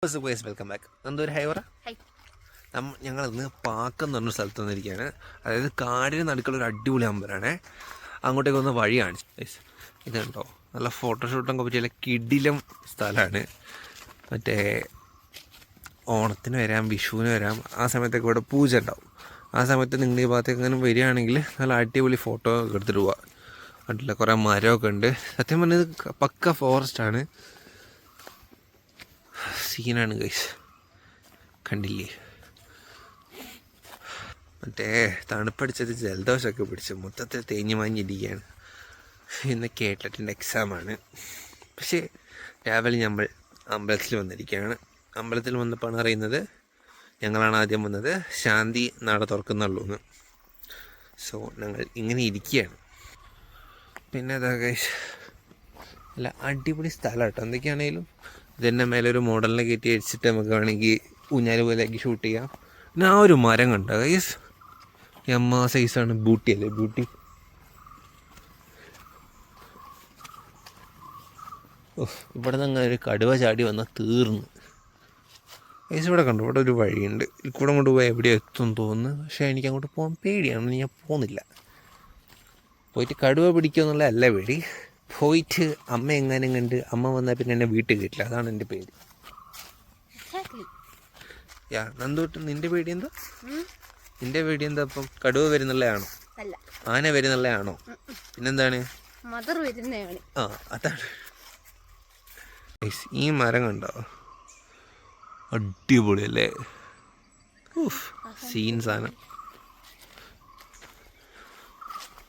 Welcome back. എന്തൊരു high പറ. ഞങ്ങൾ ഇന്ന് പാക്കം എന്ന് പറഞ്ഞ സ്ഥലത്ത് വന്നിരിക്കുകയാണ്. അതായത് കാടിന് നടുക്കുള്ള ഒരു അടിപൊളി അമ്പലമാണ്. അങ്ങോട്ടേക്ക് വന്ന വഴി കാണിച്ചു. ഇതുണ്ടോ, നല്ല ഫോട്ടോഷൂട്ടൊക്കെ പറ്റിയ കിടിലം സ്ഥലമാണ്. മറ്റേ ഓണത്തിന് വരാം, വിഷുവിന് വരാം, ആ സമയത്തൊക്കെ ഇവിടെ പൂജ ഉണ്ടാവും. ആ സമയത്ത് നിങ്ങൾ ഈ ഭാഗത്തേക്ക് അങ്ങനെ വരികയാണെങ്കിൽ നല്ല അടിപൊളി ഫോട്ടോ എടുത്തിട്ട് പോവാം. കണ്ടില്ല, കുറേ മരമൊക്കെ ഉണ്ട്. സത്യം പറഞ്ഞത് പക്ക ഫോറസ്റ്റാണ്. സീനാണ് ഗൈസ്, കണ്ടില്ലേ. മറ്റേ തണുപ്പടിച്ചത് ജലദോഷമൊക്കെ പിടിച്ച് മൊത്തത്തിൽ തേഞ്ഞു മാഞ്ഞിരിക്കുകയാണ്. ഇന്ന് കേട്ടറ്റിൻ്റെ എക്സാമാണ്. പക്ഷേ രാവിലെ നമ്മൾ അമ്പലത്തിൽ വന്നിരിക്കുകയാണ്. അമ്പലത്തിൽ വന്നപ്പോഴാണ് അറിയുന്നത് ഞങ്ങളാണ് ആദ്യം വന്നത്, ശാന്തി നട തുറക്കുന്നുള്ളൂ എന്ന്. സോ ഞങ്ങൾ ഇങ്ങനെ ഇരിക്കുകയാണ്. പിന്നെ അതാ ഗൈസ്, അല്ല അടിപൊളി സ്ഥലം കേട്ടോ. എന്തൊക്കെയാണെങ്കിലും ഇതിൻ്റെ മേലെ ഒരു മോഡലിനെ കയറ്റി അടിച്ചിട്ട് നമുക്ക് വേണമെങ്കിൽ ഊഞ്ഞാല് പോലെയൊക്കെ ഷൂട്ട് ചെയ്യാം. പിന്നെ ആ ഒരു മരം കണ്ടോ ഗൈസ്, എമ്മ സൈസാണ്. ബ്യൂട്ടി അല്ലേ, ബ്യൂട്ടി. ഇവിടെ നിന്ന് അങ്ങനെ ഒരു കടുവ ചാടി വന്നാൽ തീർന്നു ഗൈസ്. ഇവിടെ കണ്ടു, ഇവിടെ ഒരു വഴിയുണ്ട്. ഇവിടെ കൊണ്ട് പോയി എവിടെയോ എത്തും തോന്നുന്നു. പക്ഷേ എനിക്ക് അങ്ങോട്ട് പോകാൻ പേടിയാണ്, ഞാൻ പോകുന്നില്ല. പോയിട്ട് കടുവ പിടിക്കുമെന്നുള്ള അല്ല പേടി, പോയിട്ട് അമ്മ എങ്ങാനും കണ്ട് അമ്മ വന്നാൽ പിന്നെ എന്നെ വീട്ടിൽ കിട്ടില്ല, അതാണ് എൻ്റെ പേടി. യാ നന്ദോട്ട്, നിന്റെ പേടി എന്താ? നിന്റെ പേടി എന്താ? അപ്പം കടുവ വരുന്നുള്ളതാണോ, ആന വരുന്നുള്ളതാണോ, പിന്നെന്താണ്? ആ അതാണ്. ഈ മരം കണ്ടോ, അടിപൊളി അല്ലേ, സീൻ സാധനം.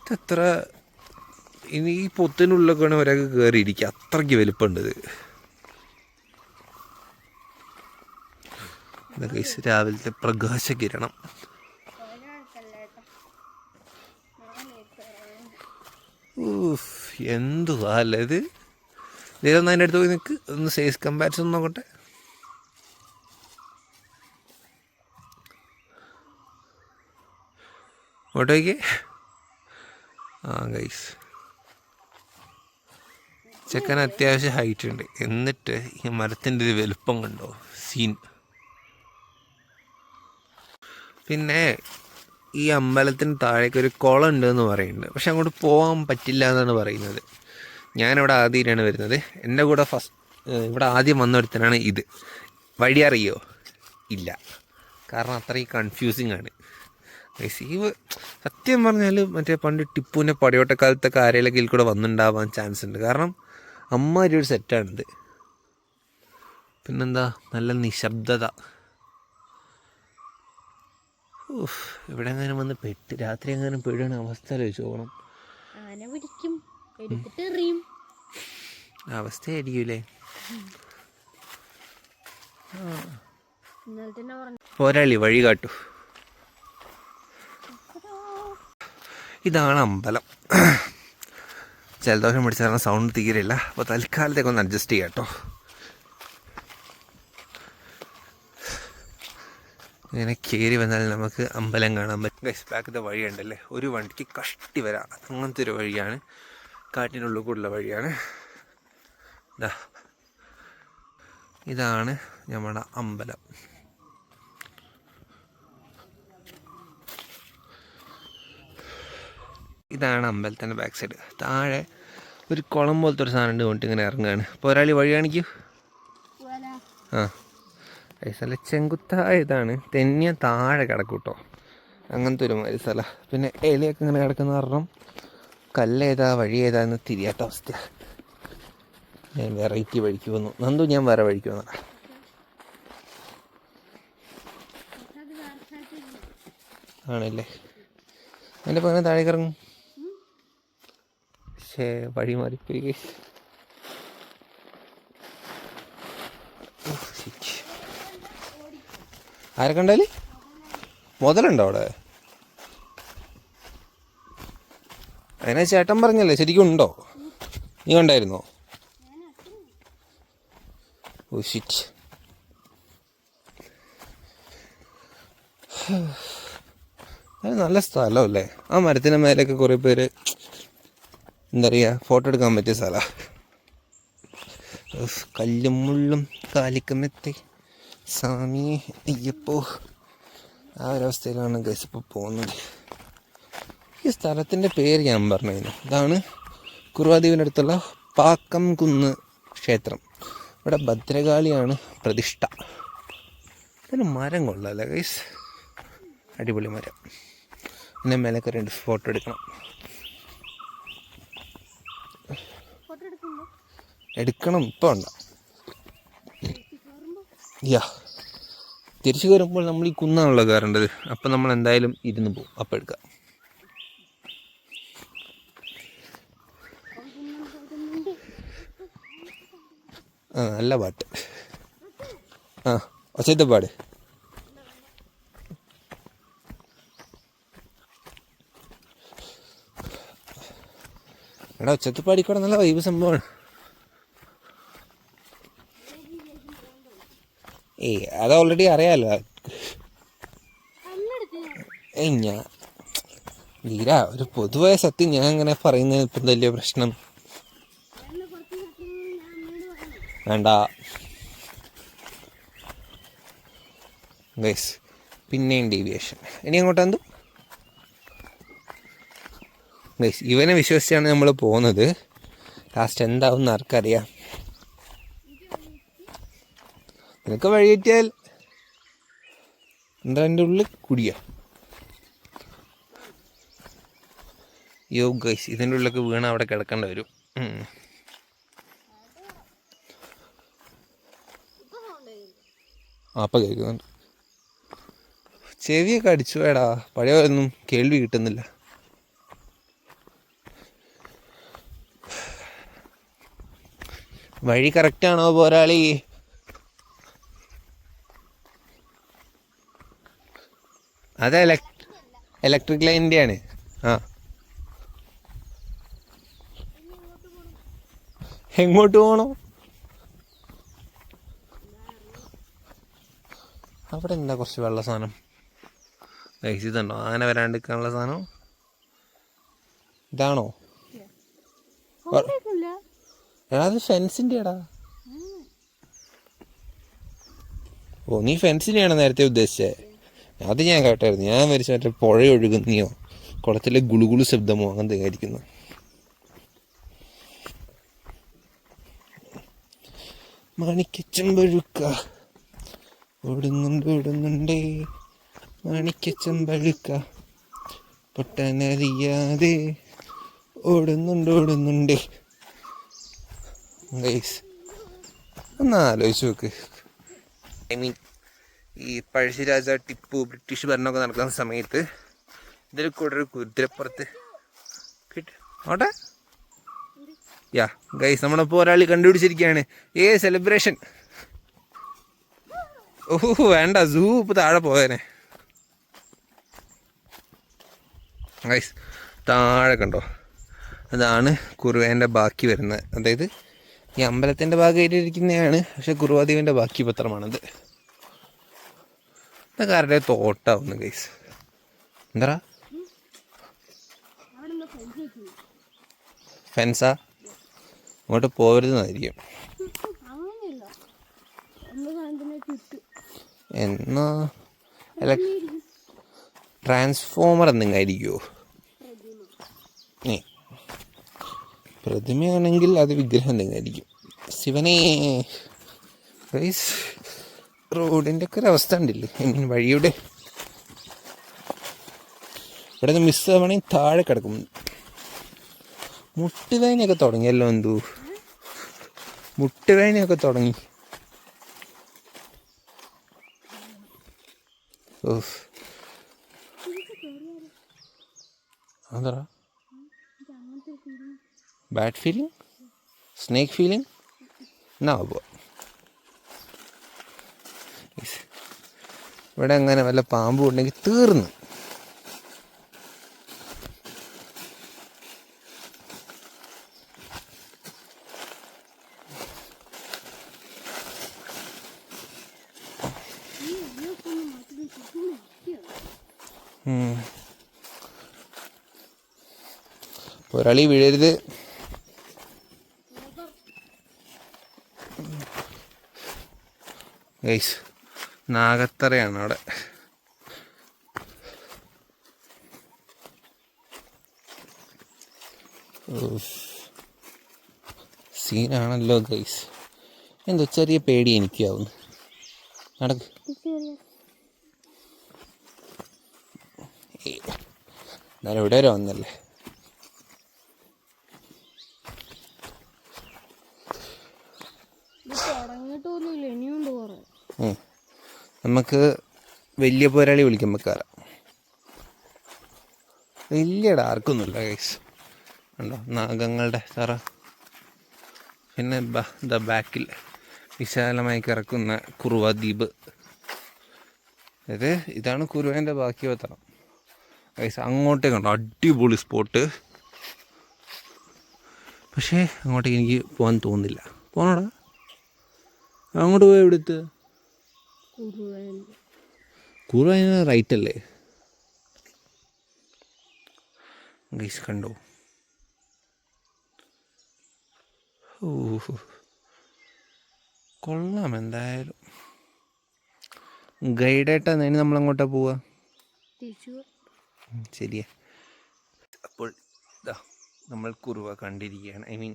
ഇതെത്ര, ഇനി ഈ പൊത്തിനുള്ളിലൊക്കെയാണ് ഒരാൾക്ക് കയറിയിരിക്കുക, അത്രയ്ക്ക് വലുപ്പമുണ്ട് ഇത്. രാവിലത്തെ പ്രകാശകിരണം. എന്തുവാ അല്ലേ ഇത്. ഇതൊന്നും അതിൻ്റെ അടുത്ത് പോയി നിൽക്ക്, ഒന്ന് സൈസ് കമ്പാരിസൺ നോക്കട്ടെ. ഓട്ടോയ്ക്ക് ആ ഗൈസ്, ചെക്കൻ അത്യാവശ്യം ഹൈറ്റ് ഉണ്ട്. എന്നിട്ട് ഈ മരത്തിൻ്റെ ഒരു വലുപ്പം കണ്ടോ, സീൻ. പിന്നെ ഈ അമ്പലത്തിന് താഴേക്ക് ഒരു കുളം ഉണ്ടെന്ന് പറയുന്നുണ്ട്. പക്ഷെ അങ്ങോട്ട് പോകാൻ പറ്റില്ല എന്നാണ് പറയുന്നത്. ഞാനിവിടെ ആദ്യമായിട്ടാണ് വരുന്നത്. എൻ്റെ കൂടെ ഇവിടെ ആദ്യം വന്നൊരുത്തനാണ് ഇത്. വഴി അറിയോ? ഇല്ല, കാരണം അത്രയും കൺഫ്യൂസിങ് ആണ്. സത്യം പറഞ്ഞാൽ മറ്റേ പണ്ട് ടിപ്പുവിൻ്റെ പടയോട്ടക്കാലത്തൊക്കെ ആരെയൊക്കെ ഇതിൽ കൂടെ വന്നിട്ടുണ്ടാവാൻ ചാൻസ് ഉണ്ട്. കാരണം അമ്മാതിരി ഒരു സെറ്റാണിത്. പിന്നെന്താ, നല്ല നിശബ്ദത. ഇവിടെ എങ്ങാനും വന്ന് രാത്രി എങ്ങാനും പെടുകയാണ് അവസ്ഥ ആലോചിച്ച് പോകണം. അവസ്ഥയായിരിക്കൂലേ. പോരാളി വഴി കാട്ടു. ഇതാണ് അമ്പലം. ജലദോഷം പിടിച്ച കാരണം സൗണ്ട് തീരെയില്ല. അപ്പോൾ തൽക്കാലത്തേക്ക് ഒന്ന് അഡ്ജസ്റ്റ് ചെയ്യാം കേട്ടോ. ഇങ്ങനെ കയറി വന്നാൽ നമുക്ക് അമ്പലം കാണാൻ പറ്റും. ബാക്കത്തെ വഴിയുണ്ടല്ലേ, ഒരു വണ്ടിക്ക് കഷ്ടി വരാം, അങ്ങനത്തെ ഒരു വഴിയാണ്. കാട്ടിനുള്ളിൽ കൂടുള്ള വഴിയാണ്. ഇതാണ് നമ്മുടെ അമ്പലം. ഇതാണ് അമ്പലത്തിൻ്റെ ബാക്ക് സൈഡ്. താഴെ ഒരു കുളം പോലത്തെ ഒരു സാധനം കൊണ്ട് ഇങ്ങനെ ഇറങ്ങുകയാണ്. അപ്പോൾ ഒരാൾ വഴി കാണിക്കൂ. ആ സ്ഥലം ചെങ്കുത്തായ ഇതാണ്, തെന്നിയ താഴെ കിടക്കും കേട്ടോ. അങ്ങനത്തെ ഒരു മാതിരി സ്ഥലം. പിന്നെ ഇലയൊക്കെ ഇങ്ങനെ കിടക്കുന്ന കാരണം കല്ലേതാ വഴി ഏതാ എന്ന് തിരിയാത്ത അവസ്ഥയാണ്. ഞാൻ വെറൈറ്റി വഴിക്ക് വന്നു. നന്ദു ഞാൻ വേറെ വഴിക്ക് വന്നതാ. ആണല്ലേ, എൻ്റെ പകരം താഴേക്ക് ഇറങ്ങും. പക്ഷേ വഴി മാറിപ്പോയി. ആരെ കണ്ടാല് മുതലുണ്ടോ അവിടെ? അതിനെ ചേട്ടൻ പറഞ്ഞല്ലേ, ശരിക്കും ഉണ്ടോ? നീ കണ്ടായിരുന്നോ? ഓ ഷിറ്റ്. അത് നല്ല സ്ഥലമല്ലേ. ആ മരത്തിൻ്റെ മേലൊക്കെ കുറേ പേര് എന്താ പറയുക, ഫോട്ടോ എടുക്കാൻ പറ്റിയ സ്ഥലമാണ്. കല്ലും മുള്ളും കാലിക്കമെത്തി സ്വാമി അയ്യപ്പോ, ആ ഒരവസ്ഥയിലാണ് ഗൈസ് ഇപ്പോൾ പോകുന്നത്. ഈ സ്ഥലത്തിൻ്റെ പേര് ഞാൻ പറഞ്ഞു. ഇതാണ് കുറുവാദ്വീപിൻ്റെ അടുത്തുള്ള പാക്കം കുന്ന് ക്ഷേത്രം. ഇവിടെ ഭദ്രകാളിയാണ് പ്രതിഷ്ഠ. പിന്നെ മരം കൊള്ളാമല്ലേ ഗൈസ്, അടിപൊളി മരം. പിന്നെ മേലൊക്കെ 2 ഫോട്ടോ എടുക്കണം. ഇപ്പോൾ ഉണ്ടോ? യാ, തിരിച്ചു കയറുമ്പോൾ നമ്മൾ ഈ കുന്നാണല്ലോ കയറേണ്ടത്. അപ്പം നമ്മൾ എന്തായാലും ഇരുന്ന് പോകും. അപ്പം എടുക്കാം. നല്ല പാട്ട്. ഒച്ചത്തെ പാട്. എടാ, ഒച്ചത്തെ പാടിക്കൂടെ നല്ല വൈബ് സംഭവമാണ്. അത് ഓൾറെഡി അറിയാലോ. ഞാൻ ധീര, ഒരു പൊതുവായ സത്യം ഞാൻ അങ്ങനെ പറയുന്നതിന് ഇപ്പം വലിയ പ്രശ്നം വേണ്ട ഗൈസ്. പിന്നെയും ഡീവിയേഷൻ. ഇനി അങ്ങോട്ടെന്തു ഗൈസ്, ഇവനെ വിശ്വസിച്ചാണ് നമ്മൾ പോകുന്നത്. ലാസ്റ്റ് എന്താവും ആർക്കറിയാം. നിനക്ക് വഴി കിട്ടിയാൽ എന്താ എൻ്റെ ഉള്ളിൽ കുടിയ. യോ ഗൈസ്, ഇതിൻ്റെ ഉള്ളിലൊക്കെ വീണ അവിടെ കിടക്കേണ്ടി വരും. അപ്പം കേൾക്കുന്നുണ്ട്. ചെവിയൊക്കെ അടിച്ചു വേടാ, പഴയൊന്നും കേൾവി കിട്ടുന്നില്ല. വഴി കറക്റ്റാണോ പോരാളി? അത് ഇലക്ട്രിക് ലൈനിൻ്റെ ആണ്. എങ്ങോട്ട് പോകണോ? അവിടെ എന്താ കുറച്ച് വെള്ള സാധനം ഇതുണ്ടോ? ആന വരാണ്ടിരിക്കാനുള്ള സാധനം ഇതാണോ? എടാ, അത് ഫെൻസിൻ്റെ എടാ. ഓ, നീ ഫെൻസിനെയാണോ നേരത്തെ ഉദ്ദേശിച്ചത്? അത് ഞാൻ കേട്ടായിരുന്നു. ഞാൻ വരച്ച മറ്റേ പുഴ ഒഴുകുന്നയോ കുളത്തിലെ ഗുളുഗുളു ശബ്ദമോ അങ്ങനത്തെ ആയിരിക്കുന്നു. മാണിക്കച്ചമ്പഴുക്ക ഓടുന്നുണ്ടേ, മാണിക്കച്ചമ്പഴുക്ക പൊട്ടാനറിയാതെ ഓടുന്നുണ്ടേ. ഗൈസ്, ഒന്ന് ആലോചിച്ച് നോക്ക്. ഐ മീൻ, ഈ പഴശ്ശിരാജ, ടിപ്പു, ബ്രിട്ടീഷ് ഭരണമൊക്കെ നടക്കുന്ന സമയത്ത് ഇതിൽ കൂടെ ഒരു കുതിരപ്പുറത്ത് ഓട്ടെ. യാ ഗൈസ്, നമ്മളിപ്പോൾ ഒരാൾ കണ്ടുപിടിച്ചിരിക്കുകയാണ്. സെലിബ്രേഷൻ. വേണ്ട, സൂ ഇപ്പോൾ താഴെ പോയേനെ ഗൈസ്. താഴെ കണ്ടോ, അതാണ് കുറുവേൻ്റെ ബാക്കി വരുന്നത്. അതായത് ഈ അമ്പലത്തിൻ്റെ ഭാഗമായിട്ട് ഇരിക്കുന്നതാണ്, പക്ഷെ കുറുവാദ്വീപിൻ്റെ ബാക്കി പത്രമാണത്. ഇതൊക്കെ ആരുടെ തോട്ടാവുന്നു ഗൈസ്. എന്താ ഫെൻസാ? അങ്ങോട്ട് പോകരുതെന്നായിരിക്കും. എന്നാ ട്രാൻസ്ഫോമർ എന്തെങ്കിലും ആയിരിക്കുമോ? പ്രതിമയാണെങ്കിൽ അത് വിഗ്രഹം എന്തെങ്കിലും ആയിരിക്കും. ശിവനേ ഗൈസ്, റോഡിൻ്റെ ഒക്കെ ഒരു അവസ്ഥ ഉണ്ടല്ലേ. ഐ മീൻ, വഴിയുടെ ഇവിടെ നിന്ന് മിസ് ആവണമെങ്കിൽ താഴെ കിടക്കും. മുട്ടുവേദനയൊക്കെ തുടങ്ങിയല്ലോ. മുട്ടുവേദനയൊക്കെ തുടങ്ങി. അതാ ബാഡ് ഫീലിംഗ്, സ്നേക്ക് ഫീലിംഗ്. എന്നാ പോ, ഇവിടെ അങ്ങനെ വല്ല പാമ്പും ഉണ്ടെങ്കിൽ തീർന്നു. ഒരാളി വീഴരുത്. ഗൈസ്, നാഗത്തറയാണ് അവിടെ. സീനാണല്ലോ ഗൈസ്. എന്തോ ചെറിയ പേടി എനിക്കാവുന്നു. നടക്ക്. എന്നാലും ഇവിടെ വരെ വന്നല്ലേ. നമുക്ക് വലിയ പോരാളി വിളിക്കുമ്പോൾ കയറാം. വലിയ ഡാർക്കൊന്നുമില്ല ഗൈസ്. ഉണ്ടോ നാഗങ്ങളുടെ തറ. പിന്നെ ബാക്കിൽ വിശാലമായി കിടക്കുന്ന കുറുവ ദ്വീപ്. ഇതാണ് കുറുവേൻ്റെ ബാക്കി തറ ഗൈസ്. അങ്ങോട്ടേക്കുണ്ടോ അടിപൊളി സ്പോട്ട്. പക്ഷേ അങ്ങോട്ടേക്ക് എനിക്ക് പോകാൻ തോന്നുന്നില്ല. പോകണോടാ അങ്ങോട്ട് പോയി. എവിടുത്തെ കുറുവ റൈറ്റ് അല്ലേ ഗൈസ്? കണ്ടോ? ഓഹോ കൊള്ളാം. എന്തായാലും ഗൈഡായിട്ടാ നേരം നമ്മളങ്ങോട്ടാ പോവുക. ശരിയാ. അപ്പോൾ ഇതാ നമ്മൾ കുറുവ കണ്ടിരിക്കുകയാണ്. ഐ മീൻ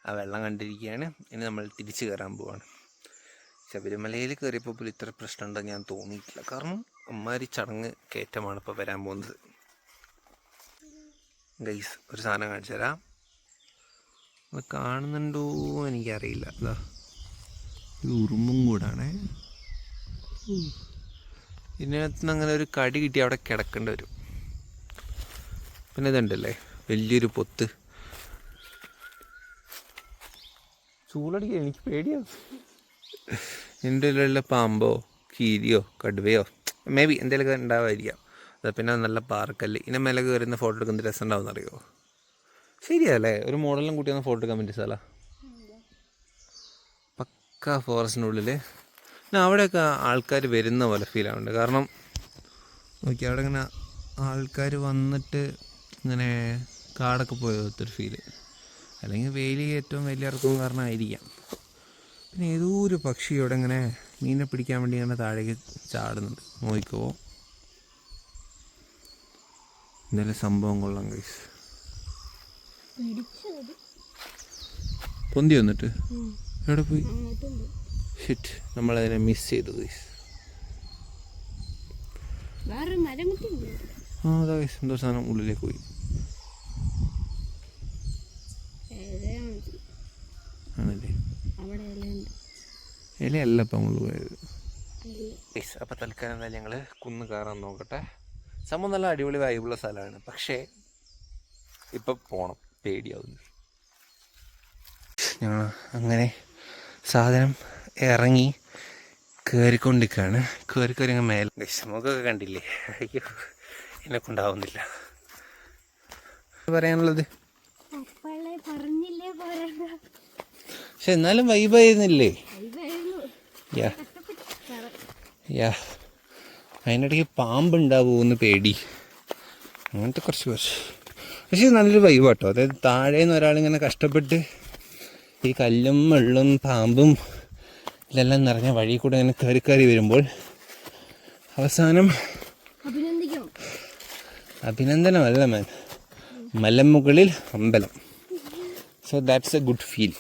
ആ വെള്ളം കണ്ടിരിക്കുകയാണ്. ഇനി നമ്മൾ തിരിച്ചു കയറാൻ പോവാണ്. ശബരിമലയിൽ കയറിയപ്പോൾ പോലും ഇത്ര പ്രശ്നം ഉണ്ടെന്ന് ഞാൻ തോന്നിയിട്ടില്ല. കാരണം അമ്മാരി ചടങ്ങ് കയറ്റമാണ് ഇപ്പോൾ വരാൻ പോകുന്നത്. ഗൈസ് ഒരു സാധനം കാണിച്ചു തരാം. അത് കാണുന്നുണ്ടോ എനിക്കറിയില്ല. അതാ ഒരു ഉറുമ്പും കൂടാണേ. ഇതിനകത്തുനിന്ന് അങ്ങനെ ഒരു കടി കിട്ടി അവിടെ കിടക്കേണ്ടി വരും. പിന്നെ ഇതുണ്ടല്ലേ വലിയൊരു പൊത്ത്. ചൂടടിക്കുക എനിക്ക് പേടിയാവും. എൻ്റെ ഉള്ളിലുള്ള പാമ്പോ കീരിയോ കടുവയോ മേ ബി എന്തെങ്കിലുമൊക്കെ ഉണ്ടാവാതിരിക്കാം. അത് പിന്നെ നല്ല പാറക്കല്ല്. ഇതിനെ മേലെ കയറുന്ന ഫോട്ടോ എടുക്കുന്ന രസം ഉണ്ടാവും അറിയുമോ? ശരിയല്ലേ? ഒരു മോഡലും കൂട്ടി ഒന്ന് ഫോട്ടോ എടുക്കാൻ പറ്റിയ സ്ഥലമാണ്. പക്ക ഫോറസ്റ്റിനുള്ളിൽ. പിന്നെ അവിടെയൊക്കെ ആൾക്കാർ വരുന്ന പോലെ ഫീൽ ആവുന്നുണ്ട്. കാരണം നോക്കി അവിടെ ഇങ്ങനെ ആൾക്കാർ വന്നിട്ട് ഇങ്ങനെ കാടൊക്കെ പോയൊരു ഫീല്. അല്ലെങ്കിൽ വെയിൽ ഏറ്റവും വലിയ ഇറക്കവും കാരണമായിരിക്കാം. പിന്നെ ഏതോ ഒരു പക്ഷി ഇവിടെ ഇങ്ങനെ മീനെ പിടിക്കാൻ വേണ്ടി ഇങ്ങനെ താഴേക്ക് ചാടുന്നുണ്ട്. നോക്കിക്കോ എന്തെങ്കിലും സംഭവം കൊള്ളാം ഗൈസ്. പൊന്തി വന്നിട്ട് എവിടെ പോയി? ഷിറ്റ് നമ്മളതിനെ മിസ് ചെയ്തു ഗൈസ്. അതാ ഗൈസ് എന്തോ സാധനം ഉള്ളിലേക്ക് പോയി. ആണല്ലേ? ഇലയല്ല ഇപ്പം നമ്മൾ പോയത്. അപ്പം തൽക്കാലം എന്തായാലും ഞങ്ങൾ കുന്ന് കയറാൻ നോക്കട്ടെ. സംഭവം നല്ല അടിപൊളി വൈബുള്ള സ്ഥലമാണ്. പക്ഷേ ഇപ്പം പോകണം, പേടിയാവുന്നു. ഞങ്ങൾ അങ്ങനെ സാധനം ഇറങ്ങി കയറിക്കൊണ്ടിരിക്കുകയാണ്. കയറി അങ്ങ് മേലെ മുഖമൊക്കെ കണ്ടില്ലേ? അയ്യോ എന്നെ കൊണ്ടാവുന്നില്ല. പറയാനുള്ളത് പക്ഷെ എന്നാലും വൈബായിരുന്നില്ലേ? യാ അതിനിടയ്ക്ക് പാമ്പുണ്ടാവുമെന്ന് പേടി. അങ്ങനത്തെ കുറച്ച് പക്ഷേ നല്ലൊരു വൈബാട്ടോ. അതായത് താഴേന്ന് ഒരാളിങ്ങനെ കഷ്ടപ്പെട്ട് ഈ കല്ലും വെള്ളം പാമ്പും ഇതെല്ലാം നിറഞ്ഞ വഴി കൂടെ ഇങ്ങനെ കയറി വരുമ്പോൾ അവസാനം അഭിനന്ദനമല്ല മാൻ, മലമുകളിൽ അമ്പലം. So that's A good feel.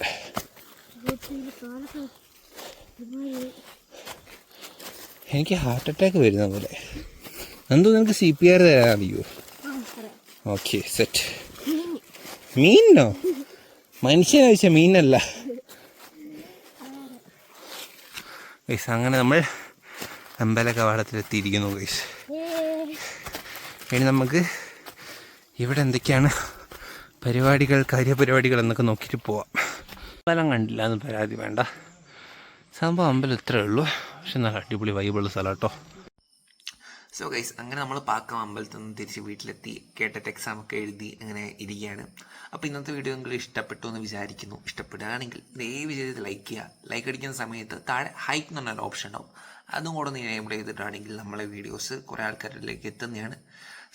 എനിക്ക് ഹാർട്ട് അറ്റാക്ക് വരുന്ന പോലെ. എന്തോ നിനക്ക് CPR തരാൻ അറിയോ? Okay set. മീനോ? മനുഷ്യനെ വെച്ച മീനല്ല ഗൈസ്. അങ്ങനെ നമ്മൾ അമ്പല കവാടത്തിലെത്തിയിരിക്കുന്നു ഗൈസ്. ഇനി നമുക്ക് ഇവിടെ എന്തൊക്കെയാണ് കാര്യപരിപാടികൾ എന്നൊക്കെ നോക്കിയിട്ട് പോവാം. അമ്പലം കണ്ടില്ല എന്ന് പരാതി വേണ്ട. സംഭവം അമ്പലം ഇത്രയേ ഉള്ളൂ. പക്ഷെ നല്ല അടിപൊളി വൈബുള്ള സ്ഥലം കേട്ടോ. സോ ഗൈസ് അങ്ങനെ നമ്മൾ പാക്കം അമ്പലത്തിൽ നിന്ന് തിരിച്ച് വീട്ടിലെത്തി. കേട്ടിട്ട് എക്സാമൊക്കെ എഴുതി അങ്ങനെ ഇരിക്കുകയാണ്. അപ്പോൾ ഇന്നത്തെ വീഡിയോ നിങ്ങൾക്ക് ഇഷ്ടപ്പെട്ടു എന്ന് വിചാരിക്കുന്നു. ഇഷ്ടപ്പെടുകയാണെങ്കിൽ ദയവ് ചെയ്ത് ലൈക്ക് ചെയ്യുക. ലൈക്ക് അടിക്കുന്ന സമയത്ത് താഴെ ഹൈപ്പ് എന്ന് പറഞ്ഞൊരു ഓപ്ഷൻ ഉണ്ടാവും. അതും കൂടെ ഒന്ന് എനേബിൾ ചെയ്തിട്ടാണെങ്കിൽ നമ്മളെ വീഡിയോസ് കുറേ ആൾക്കാരിലേക്ക് എത്തുന്നതാണ്.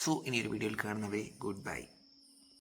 സോ ഇനിയൊരു വീഡിയോയിൽ കാണുന്നവരെ ഗുഡ് ബൈ.